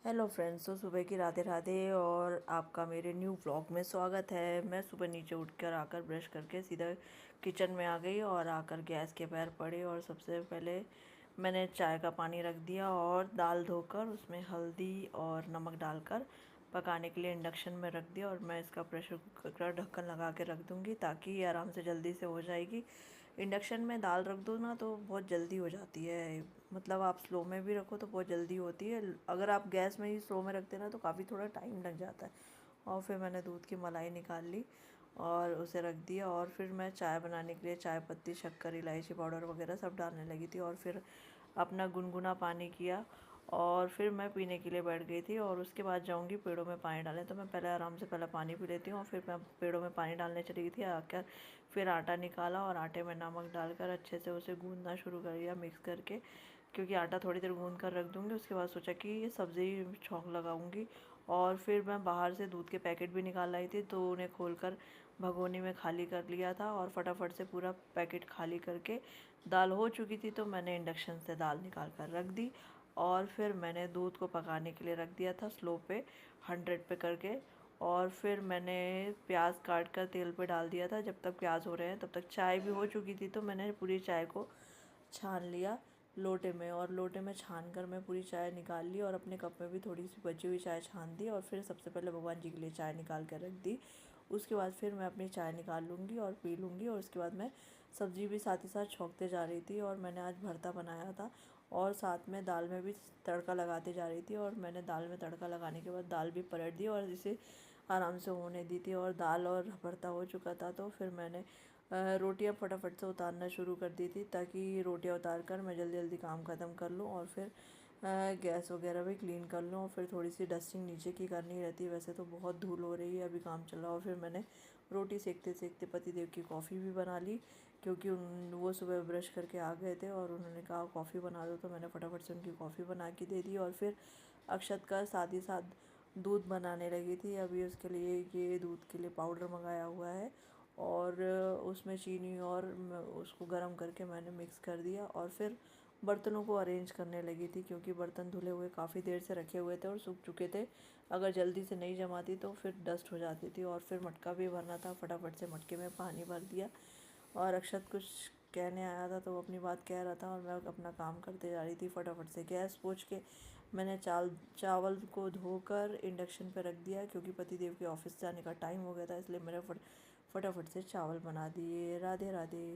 Hello friends, तो सुबह की राधे राधे और आपका मेरे न्यू व्लॉग में स्वागत है। मैं सुबह नीचे उठकर आकर ब्रश करके सीधा किचन में आ गई और आकर गैस के पैर पड़े और सबसे पहले मैंने चाय का पानी रख दिया और दाल धोकर उसमें हल्दी और नमक डालकर पकाने के लिए इंडक्शन में रख दिया। और मैं इसका प्रेशर कुकर का ढक्कन लगा के रख दूँगी ताकि ये आराम से जल्दी से हो जाएगी। इंडक्शन में दाल रख दो ना तो बहुत जल्दी हो जाती है, मतलब आप स्लो में भी रखो तो बहुत जल्दी होती है। अगर आप गैस में ही स्लो में रखते ना तो काफ़ी थोड़ा टाइम लग जाता है। और फिर मैंने दूध की मलाई निकाल ली और उसे रख दिया। और फिर मैं चाय बनाने के लिए चाय पत्ती, शक्कर, इलायची पाउडर वगैरह सब डालने लगी थी और फिर अपना गुनगुना पानी किया और फिर मैं पीने के लिए बैठ गई थी। और उसके बाद जाऊंगी पेड़ों में पानी डालने, तो मैं पहले आराम से पहले पानी पी लेती हूँ और फिर मैं पेड़ों में पानी डालने चली गई थी। आकर फिर आटा निकाला और आटे में नमक डालकर अच्छे से उसे गूंदना शुरू कर दिया मिक्स करके, क्योंकि आटा थोड़ी देर गूंद कर रख दूँगी। उसके बाद सोचा कि ये सब्ज़ी छौंक लगाऊंगी। और फिर मैं बाहर से दूध के पैकेट भी निकाल लाई थी, तो उन्हें खोलकर भगोनी में खाली कर लिया था और फटाफट से पूरा पैकेट खाली करके दाल हो चुकी थी तो मैंने इंडक्शन से दाल निकाल कर रख दी। और फिर मैंने दूध को पकाने के लिए रख दिया था स्लो पे 100 पे करके। और फिर मैंने प्याज काट कर तेल पे डाल दिया था। जब तक प्याज हो रहे हैं तब तक चाय भी हो चुकी थी, तो मैंने पूरी चाय को छान लिया लोटे में। और लोटे में छान कर मैं पूरी चाय निकाल ली और अपने कप में भी थोड़ी सी बची हुई चाय छान दी। और फिर सबसे पहले भगवान जी के लिए चाय निकाल कर रख दी। उसके बाद फिर मैं अपनी चाय निकाल लूँगी और पी लूँगी। और उसके बाद मैं सब्ज़ी भी साथ ही साथ छौंकते जा रही थी। और मैंने आज भरता बनाया था और साथ में दाल में भी तड़का लगाते जा रही थी। और मैंने दाल में तड़का लगाने के बाद दाल भी पलट दी और इसे आराम से होने दी थी। और दाल और भरता हो चुका था तो फिर मैंने रोटियां फटाफट से उतारना शुरू कर दी थी ताकि रोटियां उतार कर मैं जल्दी जल्दी काम ख़त्म कर लूँ और फिर गैस वगैरह भी क्लीन कर लूँ। और फिर थोड़ी सी डस्टिंग नीचे की करनी रहती है, वैसे तो बहुत धूल हो रही है, अभी काम चल रहा है। और फिर मैंने रोटी सेकते सेकते पतिदेव की कॉफ़ी भी बना ली, क्योंकि वो सुबह ब्रश करके आ गए थे और उन्होंने कहा कॉफ़ी बना दो, तो मैंने फटाफट से उनकी कॉफ़ी बना के दे दी। और फिर अक्षत का साथ ही साथ दूध बनाने लगी थी। अभी उसके लिए ये दूध के लिए पाउडर मंगाया हुआ है और उसमें चीनी और उसको गर्म करके मैंने मिक्स कर दिया। और फिर बर्तनों को अरेंज करने लगी थी, क्योंकि बर्तन धुले हुए काफ़ी देर से रखे हुए थे और सूख चुके थे। अगर जल्दी से नहीं जमाती तो फिर डस्ट हो जाती थी। और फिर मटका भी भरना था, फटाफट से मटके में पानी भर दिया। और अक्षत कुछ कहने आया था तो वो अपनी बात कह रहा था और मैं अपना काम करते जा रही थी। फटाफट से गैस पोंछ के मैंने चावल को धोकर इंडक्शन पे रख दिया, क्योंकि पतिदेव के ऑफिस जाने का टाइम हो गया था, इसलिए मैंने फटाफट से चावल बना दिए। राधे राधे।